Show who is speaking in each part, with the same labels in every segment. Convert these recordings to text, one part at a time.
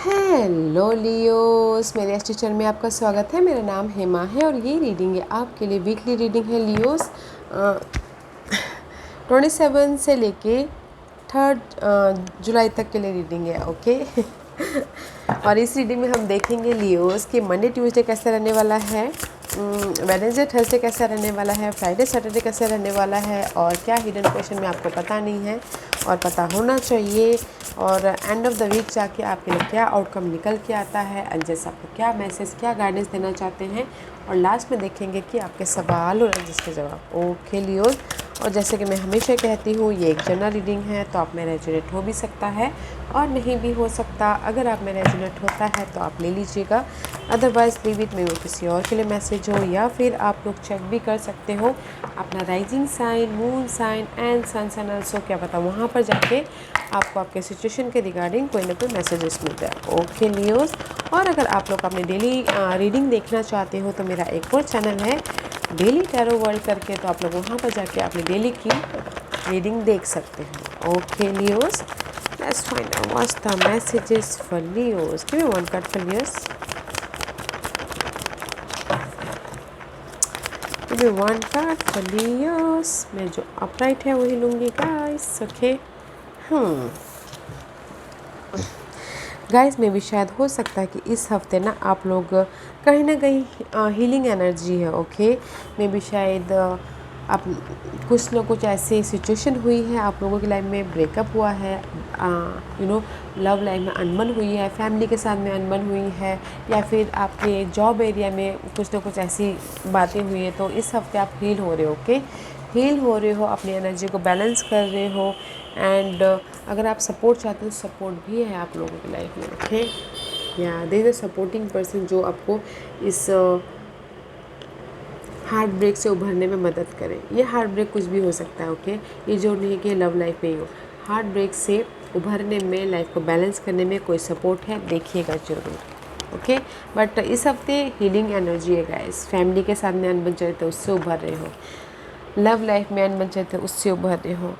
Speaker 1: Hello Leos, मेरे इस channel में आपका स्वागत है। मेरा नाम हेमा है और ये रीडिंग है आपके लिए वीकली रीडिंग है लियोस। 27 से लेके 3 जुलाई तक के लिए रीडिंग है, ओके। और इस रीडिंग में हम देखेंगे लियोस कि मंडे ट्यूसडे कैसा रहने वाला है, वेडनेसडे थर्सडे कैसा रहने वाला है, फ्राइडे सैटरडे कैसा रहने वाला है, और क्या हिडन क्वेश्चन में आपको पता नहीं है और पता होना चाहिए, और एंड ऑफ द वीक जाके आपके लिए क्या आउटकम निकल के आता है, एंजल्स आपको क्या मैसेज क्या गाइडेंस देना चाहते हैं, और लास्ट में देखेंगे कि आपके सवाल और एंजल्स के जवाब। ओके लियोस, और जैसे कि मैं हमेशा कहती हूँ ये एक जनरल रीडिंग है, तो आप में रेजोनेट हो भी सकता है और नहीं भी हो सकता। अगर आप में रेजोनेट होता है तो आप ले लीजिएगा, अदरवाइज़ लीव इट में वो किसी और के लिए मैसेज हो, या फिर आप लोग चेक भी कर सकते हो अपना rising sign, moon sign and sun sign also, क्या पता वहाँ पर जाके आपको आपके सिचुएशन के रिगार्डिंग कोई ना कोई मैसेजेस मिल जाए। ओके लियोस, और अगर आप लोग अपने डेली रीडिंग देखना चाहते हो तो मेरा एक और चैनल है डेली टैरो वर्ल्ड करके, तो आप लोग वहाँ पर जाके अपनी डेली की रीडिंग देख सकते हैं। Okay Leos, let's find out what's the messages for Leos. Give me one card for Leos, give me one card for Leos. मैं जो अपराइट है वही लूँगी गाइस, ओके। गाइस में भी शायद हो सकता है कि इस हफ्ते ना आप लोग कहीं ना कहीं हीलिंग एनर्जी है, ओके। में भी शायद आप कुछ ना कुछ ऐसी सिचुएशन हुई है, आप लोगों की लाइफ में ब्रेकअप हुआ है, लव लाइफ में अनबन हुई है, फैमिली के साथ में अनबन हुई है, या फिर आपके जॉब एरिया में कुछ ना कुछ ऐसी बातें हुई है। तो इस हफ्ते आप हील हो रहे हो, ओके। हील हो रहे हो, अपनी एनर्जी को बैलेंस कर रहे हो, एंड अगर आप सपोर्ट चाहते हो तो सपोर्ट भी है आप लोगों की लाइफ में, ओके। या there is a supporting person जो आपको इस हार्ट ब्रेक से उभरने में मदद करे। ये हार्ट ब्रेक कुछ भी हो सकता है, ओके। ये जो नहीं है कि लव लाइफ में ही हो, हार्ट ब्रेक से उभरने में, लाइफ को बैलेंस करने में कोई सपोर्ट है, देखिएगा ज़रूर, ओके। बट इस हफ्ते हीलिंग एनर्जी है गाइस। फैमिली के साथ में अनबन चल रहे थे उससे उभर रहे हो, लव लाइफ में अनबन चल रहे थे उससे उभर रहे हो,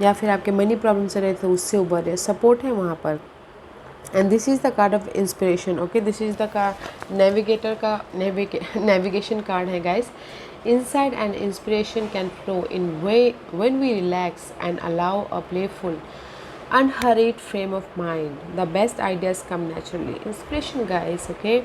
Speaker 1: या फिर आपके मनी प्रॉब्लम से रहे थे उससे उभर रहे हो, सपोर्ट है वहाँ पर। And this is the card of inspiration, okay. This is the card navigator का नेविगेशन कार्ड है guys. Insight and inspiration can flow in way when we relax and allow a playful unhurried frame of mind. The best ideas come naturally. Inspiration guys, okay.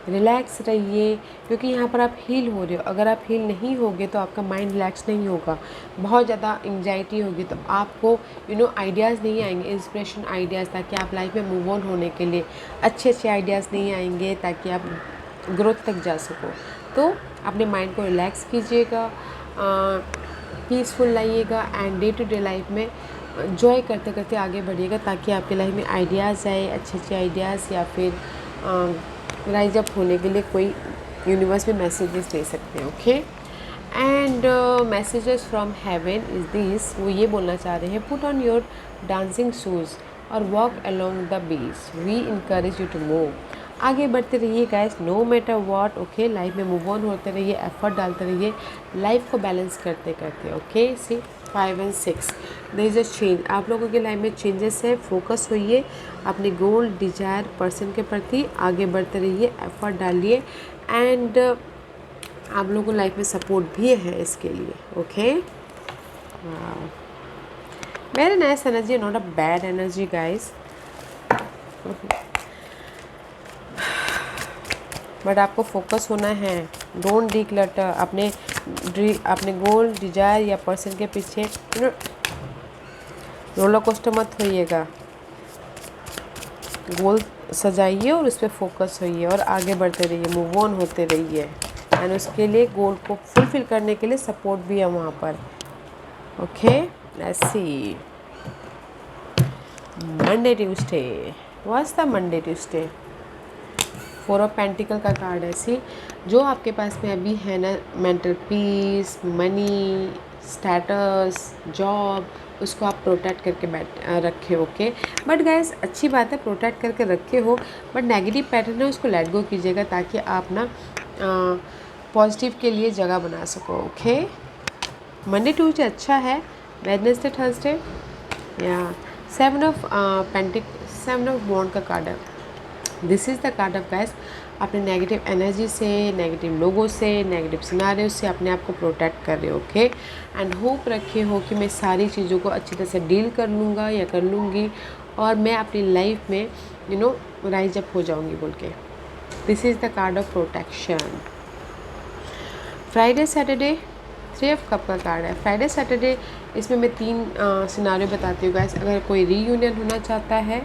Speaker 1: Relax रहिए, क्योंकि यहाँ पर आप heal हो रहे हो। अगर आप हील नहीं होगे तो आपका माइंड रिलैक्स नहीं होगा, बहुत ज़्यादा एंग्जाइटी होगी, तो आपको आइडियाज़ नहीं आएंगे, इंस्पिरेशन आइडियाज़, ताकि आप लाइफ में मूव ऑन होने के लिए अच्छे अच्छे आइडियाज़ नहीं आएंगे, ताकि आप ग्रोथ तक जा सको। तो अपने माइंड को रिलैक्स कीजिएगा, पीसफुल लाइएगा, and day to day life में जॉय करते करते आगे बढ़िएगा, ताकि आपके लाइफ में आइडियाज़ आए, अच्छे अच्छे आइडियाज़, या फिर राइज अप होने के लिए कोई यूनिवर्स में मैसेजेस दे सकते हैं, okay. And messages from heaven is this, वो ये बोलना चाह रहे हैं, put on your dancing shoes और walk along the beach, we encourage you to move. आगे बढ़ते रहिए guys, no matter what, okay. Life में मूव ऑन होते रहिए, एफर्ट डालते रहिए, लाइफ को बैलेंस करते करते, okay. See 5 and 6 there is a change, आप लोगों की लाइफ में चेंजेस है। फोकस होइए अपने गोल डिजायर पर्सन के प्रति, आगे बढ़ते रहिए, एफर्ट डालिए, एंड आप लोगों को लाइफ में सपोर्ट भी है इसके लिए, okay. Very nice energy, not a bad energy guys. But आपको फोकस होना है, डोंट डिक्लटर। अपने गोल डिजायर या पर्सन के पीछे रोलर कोस्टर मत होइएगा। गोल सजाइए और उस पर फोकस होइए और आगे बढ़ते रहिए, मूव ऑन होते रहिए, एंड उसके लिए गोल को फुलफिल करने के लिए सपोर्ट भी है वहाँ पर, okay. Let's see Monday Tuesday, what's the Monday Tuesday. 4 of pentacle का कार्ड है। सी जो आपके पास में अभी है ना, mental peace, money, status, job, उसको आप प्रोटेक्ट करके रखे, ओके। बट गाइस अच्छी बात है, प्रोटेक्ट करके रखे हो, बट नेगेटिव पैटर्न है उसको लेट गो कीजिएगा, ताकि आप ना पॉजिटिव के लिए जगह बना सको, ओके। मंडे ट्यूसडे अच्छा है, वेडनेसडे थर्सडे या सेवन ऑफ वॉन्ड का कार्ड है। This is the card of guys. अपने नेगेटिव एनर्जी से, नेगेटिव लोगों से, नेगेटिव सिनारियो से अपने आप को प्रोटेक्ट कर रहे हो, ओके। एंड होप रखे हो कि मैं सारी चीज़ों को अच्छी तरह से डील कर लूँगा या कर लूँगी और मैं अपनी लाइफ में राइज अप हो जाऊँगी बोल के। This is the card of protection. Friday Saturday, 3 of cup का कार्ड है। फ्राइडे सैटरडे, इसमें मैं 3 सिनारियो बताती हूँ गाइस। अगर कोई रीयूनियन होना चाहता है,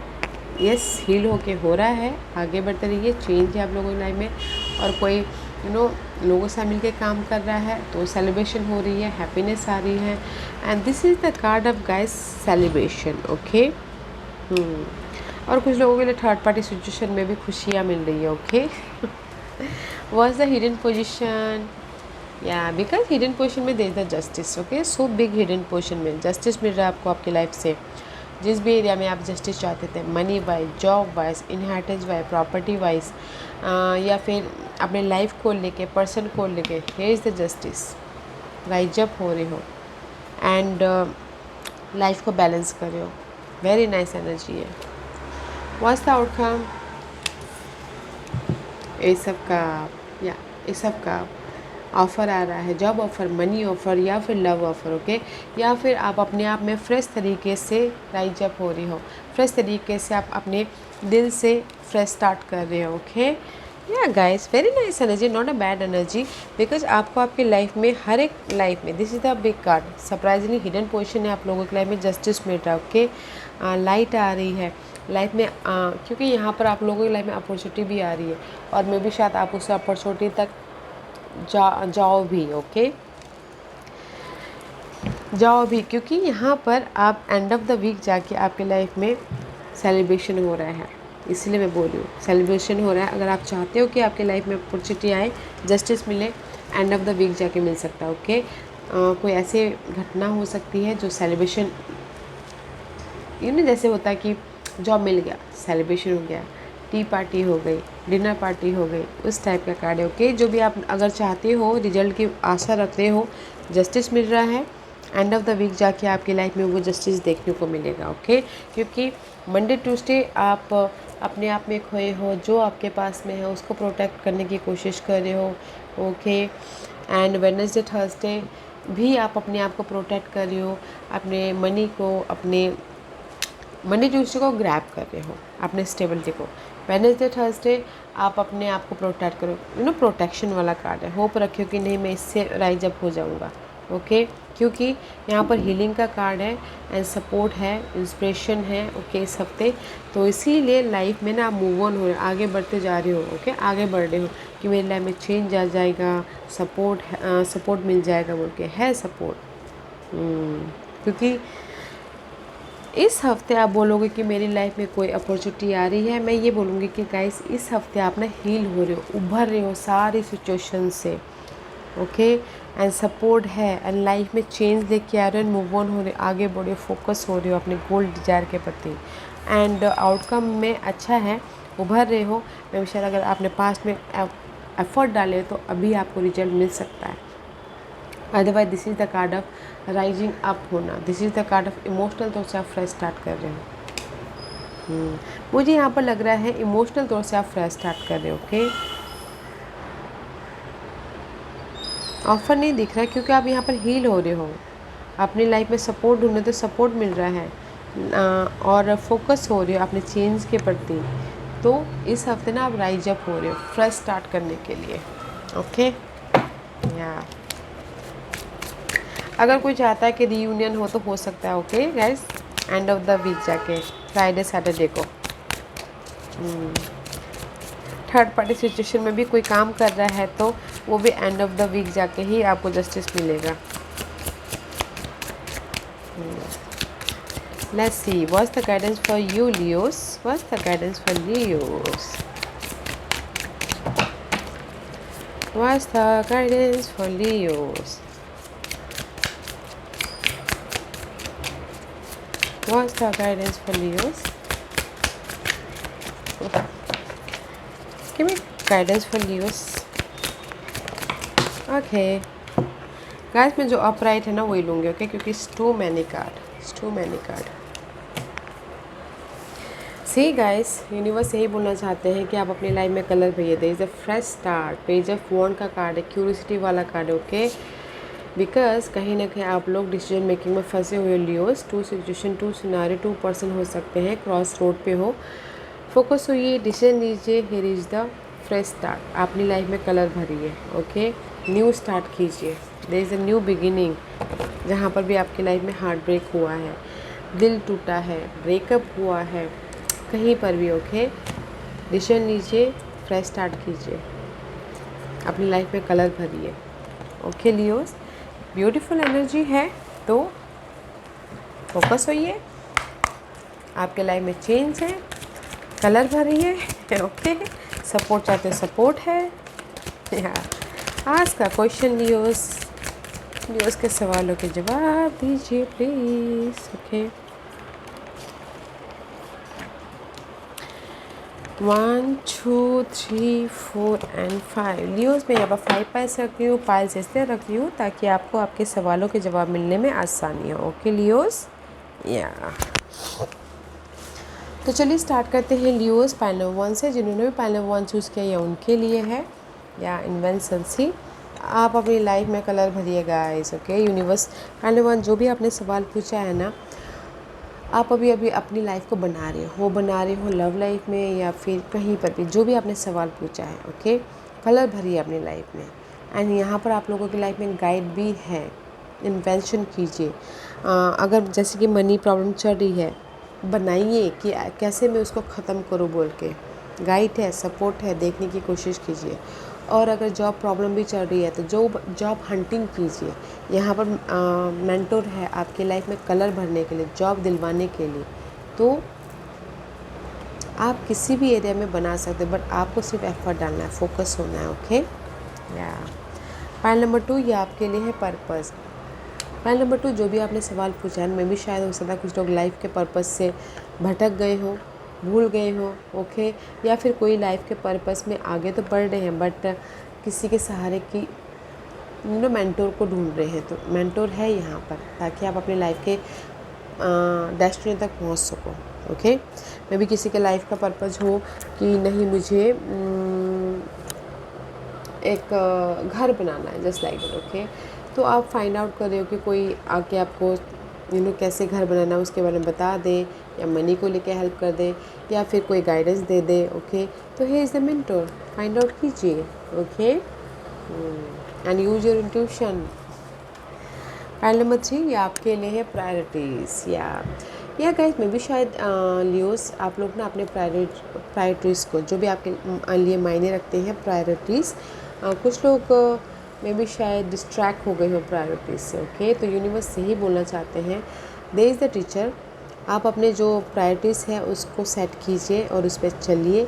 Speaker 1: यस, हील होके हो रहा है, आगे बढ़ते रहिए, चेंज है आप लोगों की लाइफ में। और कोई लोगों से मिलके काम कर रहा है तो सेलिब्रेशन हो रही है, हैप्पीनेस आ रही है। And this is the card of guys celebration, okay. और कुछ लोगों के लिए थर्ड पार्टी सिचुएशन में भी खुशियाँ मिल रही है, okay. What's the hidden position? या बिकॉज हिडन पोजीशन में there the justice, okay. So big hidden position में जस्टिस मिल रहा है आपको आपकी लाइफ से। जिस भी एरिया में आप जस्टिस चाहते थे, money wise, job wise, inheritance wise, property wise, या फिर अपने लाइफ को लेके, पर्सन को लेके, here is the justice. Rise up हो रहे हो एंड लाइफ को बैलेंस कर रहे हो। वेरी नाइस एनर्जी है। What's the outcome? इस सब का ऑफ़र आ रहा है, जॉब ऑफ़र, मनी ऑफ़र या फिर लव ऑफ़र, ओके। या फिर आप अपने आप में फ्रेश तरीके से राइज अप हो रही हो, फ्रेश तरीके से आप अपने दिल से फ्रेश स्टार्ट कर रहे हो, ओके। या guys, very nice energy, not a bad energy, because आपको आपकी लाइफ में, हर एक लाइफ में, this is the big card. Surprisingly hidden position है आप लोगों की लाइफ में, जस्टिस मिल रहा है, ओके। लाइट आ रही है लाइफ में, क्योंकि यहाँ पर आप लोगों की लाइफ में अपॉर्चुनिटी भी आ रही है और मे बी शायद आप उस अपॉर्चुनिटी तक जाओ भी, ओके। जाओ भी, क्योंकि यहाँ पर आप एंड ऑफ द वीक जाके आपके लाइफ में सेलिब्रेशन हो रहा है, इसलिए मैं बोल रही हूँ सेलिब्रेशन हो रहा है। अगर आप चाहते हो कि आपके लाइफ में अपॉर्चुनिटी आए, जस्टिस मिले, एंड ऑफ द वीक जाके मिल सकता है, ओके। कोई ऐसी घटना हो सकती है जो सेलिब्रेशन, जैसे होता है कि जॉब मिल गया, सेलिब्रेशन हो गया, टी पार्टी हो गई, डिनर पार्टी हो गई, उस टाइप का कार्ड है, ओके। जो भी आप अगर चाहते हो, रिजल्ट की आशा रखते हो, जस्टिस मिल रहा है, एंड ऑफ द वीक जाके आपकी लाइफ में वो जस्टिस देखने को मिलेगा, ओके। क्योंकि मंडे ट्यूसडे आप अपने आप में खोए हो, जो आपके पास में है उसको प्रोटेक्ट करने की कोशिश कर रहे हो, ओके। एंड वेडनेसडे थर्सडे भी आप अपने आप को प्रोटेक्ट कर रहे हो, अपने मनी को, अपने मंडे ट्यूसडे को ग्रैब कर रहे हो, अपने स्टेबिलिटी को। वेडनेसडे थर्सडे आप अपने आप को प्रोटेक्ट करो, प्रोटेक्शन वाला कार्ड है। होप रखियो कि नहीं, मैं इससे राइज अप हो जाऊंगा, ओके। क्योंकि यहाँ पर हीलिंग का कार्ड है एंड सपोर्ट है, इंस्पिरेशन है, ओके, इस हफ्ते। तो इसीलिए लाइफ में ना आप मूव ऑन हो रहे, आगे बढ़ते जा रहे हो, ओके, आगे बढ़ रहे हो कि मेरी लाइफ में चेंज आ जाएगा, सपोर्ट मिल जाएगा बोल के, है सपोर्ट। क्योंकि इस हफ्ते आप बोलोगे कि मेरी लाइफ में कोई अपॉर्चुनिटी आ रही है, मैं ये बोलूँगी कि गाइस इस हफ्ते आप ना हील हो रहे हो, उभर रहे हो सारी सिचुएशन से, ओके। एंड सपोर्ट है एंड लाइफ में चेंज लेके आ रहे हो, मूव ऑन हो रहे हो, आगे बढ़े हो, फोकस हो रहे हो अपने गोल डिजायर के प्रति, एंड आउटकम में अच्छा है, उभर रहे हो। मैं शायद अगर आपने पास्ट में एफर्ट डाले तो अभी आपको रिजल्ट मिल सकता है। Otherwise this is the card of rising up होना, this is the card of emotional तौर से आप फ्रेश स्टार्ट कर रहे हो। मुझे यहाँ पर लग रहा है इमोशनल तौर से आप फ्रेश स्टार्ट कर रहे हो, ओके। ऑफर नहीं दिख रहा क्योंकि आप यहाँ पर हील हो रहे हो, अपनी लाइफ में सपोर्ट ढूंढने, तो सपोर्ट मिल रहा है, और फोकस हो रहे हो अपने चेंज के प्रति। तो इस हफ्ते ना आप राइज अप हो रहे हो फ्रेश स्टार्ट करने के लिए, ओके। या अगर कोई चाहता है कि रीयूनियन हो सकता है, okay guys, end of the week जाके फ्राइडे सैटरडे को। थर्ड पार्टी सिचुएशन में भी कोई काम कर रहा है तो वो भी एंड ऑफ द वीक जाके ही आपको जस्टिस मिलेगा। Let's see what's the guidance for you Leos, what's the guidance for Leos, what's the guidance for Leos, what's the guidance for Leos? Give me guidance for Leos. Okay guys, मैं जो upright है ना वही लूँगी, okay, क्योंकि too many card see guys, universe यही बोलना चाहते हैं कि आप अपनी लाइफ में कलर भरिए। There is a fresh start. Page of wand का कार्ड है, क्यूरियोसिटी वाला कार्ड है। ओके, बिकॉज कहीं ना कहीं आप लोग डिसीजन मेकिंग में फंसे हुए लियोस। 2 सिचुएशन, 2 सिनारी, 2 पर्सन हो सकते हैं, क्रॉस रोड पे हो। फोकस होइए, डिसीजन लीजिए। Here is the fresh start. अपनी लाइफ में कलर भरिए। ओके, न्यू स्टार्ट कीजिए। There is a new beginning. जहाँ पर भी आपकी लाइफ में हार्ट ब्रेक हुआ है, दिल टूटा है, ब्रेकअप हुआ है, कहीं पर भी ओके, डिसीजन लीजिए, फ्रेश स्टार्ट कीजिए, अपनी लाइफ में कलर भरिए। ओके लियोस, ब्यूटीफुल एनर्जी है तो फोकस होइए। आपके लाइफ में चेंज है, कलर भरिए। ओके, सपोर्ट चाहते हो, सपोर्ट है। आज का क्वेश्चन लियोस, लियोस के सवालों के जवाब दीजिए प्लीज़। Okay, 1 2 3 4 and 5। लियोस मैं यहाँ पर 5 पाइल्स रख रही हूँ। पाइल्स इसलिए रख रही हूँ ताकि आपको आपके सवालों के जवाब मिलने में आसानी हो। ओके लियोस, या तो चलिए स्टार्ट करते हैं लियोस पाइल नंबर 1 से। जिन्होंने भी पाइल नंबर 1 चूज़ किया या उनके लिए है, या इन्वेंशंस ही। आप अपनी लाइफ में कलर भरिए guys. Okay, universe pile number 1 जो भी आपने सवाल पूछा है ना, आप अभी अभी अपनी लाइफ को बना रहे हो लव लाइफ में या फिर कहीं पर भी, जो भी आपने सवाल पूछा है। ओके, कलर भरिए अपनी लाइफ में। एंड यहाँ पर आप लोगों की लाइफ में गाइड भी है, इन्वेंशन कीजिए। अगर जैसे कि मनी प्रॉब्लम चल रही है, बनाइए कि कैसे मैं उसको ख़त्म करूँ बोल के। गाइड है, सपोर्ट है, देखने की कोशिश कीजिए। और अगर जॉब प्रॉब्लम भी चल रही है तो जॉब हंटिंग कीजिए। यहाँ पर मेंटोर है आपकी लाइफ में कलर भरने के लिए, जॉब दिलवाने के लिए। तो आप किसी भी एरिया में बना सकते हैं, बट आपको सिर्फ एफर्ट डालना है, फोकस होना है। ओके, या पाइल नंबर 2 ये आपके लिए है पर्पस। पाइल नंबर 2 जो भी आपने सवाल पूछा है, मैं भी शायद हो सकता है कुछ लोग लाइफ के पर्पस से भटक गए हों, भूल गए हो। ओके, या फिर कोई लाइफ के पर्पस में आगे तो बढ़ रहे हैं बट किसी के सहारे की मेंटोर को ढूंढ रहे हैं। तो मेंटोर है यहाँ पर ताकि आप अपनी लाइफ के डेस्टिनी तक पहुँच सको। ओके, मैं भी किसी के लाइफ का पर्पस हो कि नहीं मुझे एक घर बनाना है, जस्ट लाइक दैट। ओके, तो आप फाइंड आउट कर रहे हो कि कोई आके आपको कैसे घर बनाना है उसके बारे में बता दे, या मनी को लेके हेल्प कर दे, या फिर कोई गाइडेंस दे दे। ओके, तो here is the mentor, find out कीजिए। Okay, and use your intuition. Pile number 3 ये आपके लिए है प्रायोरिटीज़। या गाइस, मैं भी शायद लियोस आप लोग ना अपने प्रायोरिटीज़ को, जो भी आपके लिए मायने रखते हैं प्रायोरिटीज़, कुछ लोग में भी शायद डिस्ट्रैक्ट हो गए हो प्रायोरिटीज़ से। ओके, तो यूनिवर्स से ही बोलना चाहते हैं, देयर इज़ द टीचर। आप अपने जो प्रायोरिटीज़ है उसको सेट कीजिए और उस पर चलिए।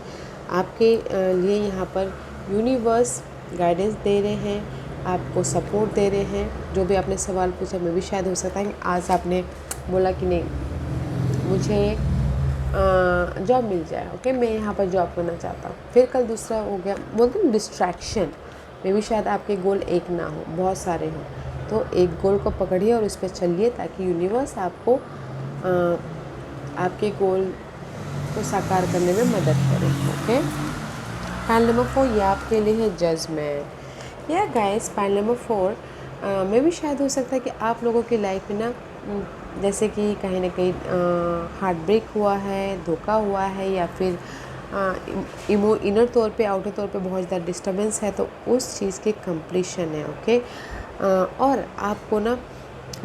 Speaker 1: आपके लिए यहाँ पर यूनिवर्स गाइडेंस दे रहे हैं, आपको सपोर्ट दे रहे हैं। जो भी आपने सवाल पूछा, मैं भी शायद हो सकता है कि आज आपने बोला कि नहीं मुझे जॉब मिल जाए। ओके, मैं यहाँ पर जॉब करना चाहता हूँ। फिर कल दूसरा हो गया, बोलते हैं डिस्ट्रैक्शन में भी शायद आपके गोल एक ना हो, बहुत सारे हों। तो एक गोल को पकड़िए और उस पर चलिए ताकि यूनिवर्स आपको आपके गोल को साकार करने में मदद करे। ओके, पाइल नंबर 4 ये आपके लिए है जजमेंट। या गाइस, पाइल नंबर 4 में भी शायद हो सकता है कि आप लोगों की लाइफ में ना जैसे कि कहीं ना कहीं हार्ट ब्रेक हुआ है, धोखा हुआ है, या फिर इनर तौर पे, आउटर तौर पे बहुत ज़्यादा डिस्टर्बेंस है, तो उस चीज़ की कंप्लीशन है। ओके, और आपको ना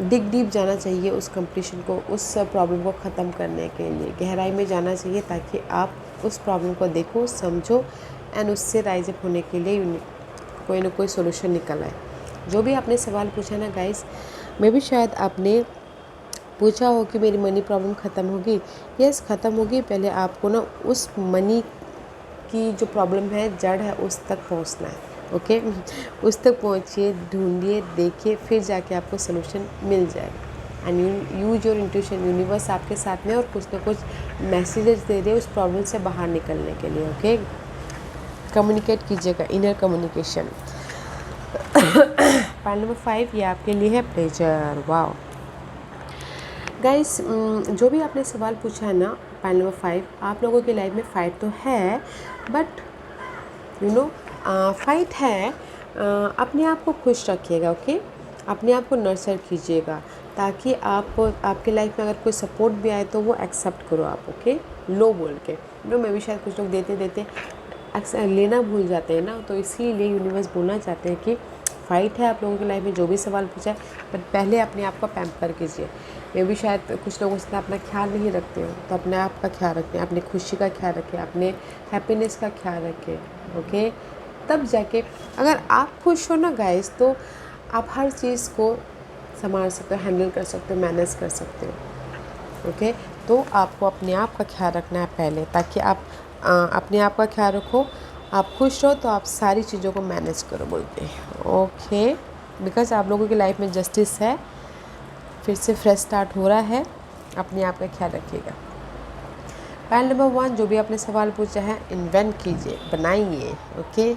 Speaker 1: डिग डीप जाना चाहिए उस कंप्लीशन को, उस प्रॉब्लम को ख़त्म करने के लिए गहराई में जाना चाहिए ताकि आप उस प्रॉब्लम को देखो, समझो एंड उससे राइज अप होने के लिए कोई ना कोई सोल्यूशन निकल आए। जो भी आपने सवाल पूछा ना गाइस, मैं भी शायद आपने पूछा हो कि मेरी मनी प्रॉब्लम ख़त्म होगी। यस, ख़त्म होगी। पहले आपको ना उस मनी की जो प्रॉब्लम है, जड़ है, उस तक पहुंचना है। ओके, उस तक पहुंचिए, ढूंढिए, देखिए, फिर जाके आपको सोल्यूशन मिल जाएगा। And use your intuition. Universe आपके साथ में और कुछ ना कुछ मैसेजेस दे दे उस प्रॉब्लम से बाहर निकलने के लिए। ओके, कम्युनिकेट कीजिएगा, इनर कम्युनिकेशन। पाइल नंबर 5 ये आपके लिए है प्लेजर। वाओ गाइस, जो भी आपने सवाल पूछा है ना, पॉइंट नंबर 5, आप लोगों की लाइफ में फ़ाइट तो है, बट फ़ाइट है, अपने आप को खुश रखिएगा, ओके। अपने आप को नर्चर कीजिएगा, ताकि आपके लाइफ में अगर कोई सपोर्ट भी आए तो वो एक्सेप्ट करो आप, ओके। लो बोल के मैं भी शायद कुछ लोग देते देते अक्सर लेना भूल जाते हैं ना, तो इसीलिए यूनिवर्स बोलना चाहते हैं कि फ़ाइट है आप लोगों की लाइफ में, जो भी सवाल पूछा है, बट पहले अपने आप को पैम्पर कीजिए। मैं भी शायद कुछ लोगों से अपना ख्याल नहीं रखते हो, तो अपने आप का ख्याल रखें, अपनी खुशी का ख्याल रखें, अपने हैप्पीनेस का ख्याल रखें, ओके। तब जाके अगर आप खुश हो ना गाइस, तो आप हर चीज़ को संभाल सकते हो, हैंडल कर सकते हो, मैनेज कर सकते हो, ओके। तो आपको अपने आप का ख्याल रखना है पहले, ताकि आप अपने आप का ख्याल रखो, आप खुश रहो, तो आप सारी चीज़ों को मैनेज करो बोलते हैं, ओके। बिकॉज आप लोगों की लाइफ में जस्टिस है, फिर से फ्रेश स्टार्ट हो रहा है, अपने आप का ख्याल रखिएगा। पॉइंट नंबर 1, जो भी आपने सवाल पूछा है, इन्वेंट कीजिए, बनाइए, ओके।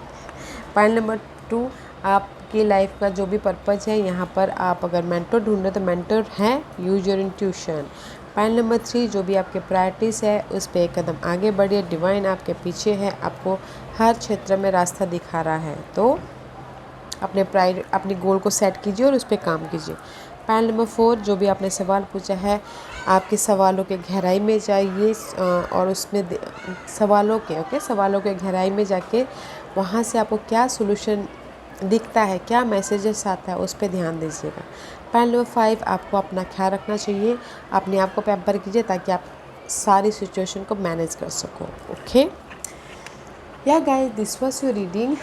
Speaker 1: पॉइंट नंबर 2, आपकी लाइफ का जो भी पर्पज़ है, यहाँ पर आप अगर मेंटर ढूंढ रहे तो मेंटर हैं, use your intuition. Point number 3, जो भी आपके प्रायोरिटीज़ है उस पर एक कदम आगे बढ़िए, डिवाइन आपके पीछे है, आपको हर क्षेत्र में रास्ता दिखा रहा है, तो अपने गोल को सेट कीजिए और उस पर काम कीजिए। पॉइंट नंबर 4, जो भी आपने सवाल पूछा है, आपके सवालों के गहराई में जाइए और उसमें सवालों के गहराई में जाके वहाँ से आपको क्या सोल्यूशन दिखता है, क्या मैसेजेस आता है, उस पर ध्यान दीजिएगा। पॉइंट नंबर 5, आपको अपना ख्याल रखना चाहिए, अपने आप को पैम्पर कीजिए, ताकि आप सारी सिचुएशन को मैनेज कर सको, ओके। या guys, this was your reading.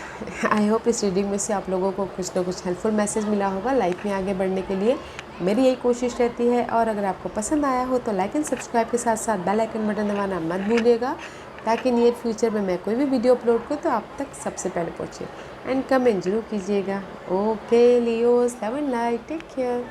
Speaker 1: I hope इस रीडिंग में से आप लोगों को कुछ ना कुछ हेल्पफुल मैसेज मिला होगा लाइफ में आगे बढ़ने के लिए। मेरी यही कोशिश रहती है, और अगर आपको पसंद आया हो तो लाइक एंड सब्सक्राइब के साथ साथ बेल आइकन बटन दबाना मत भूलिएगा, ताकि नियर फ्यूचर में मैं कोई भी वीडियो अपलोड करूँ तो आप तक सबसे पहले पहुँचे। एंड कमेंट जरूर कीजिएगा। Okay Leos, love and light, take care.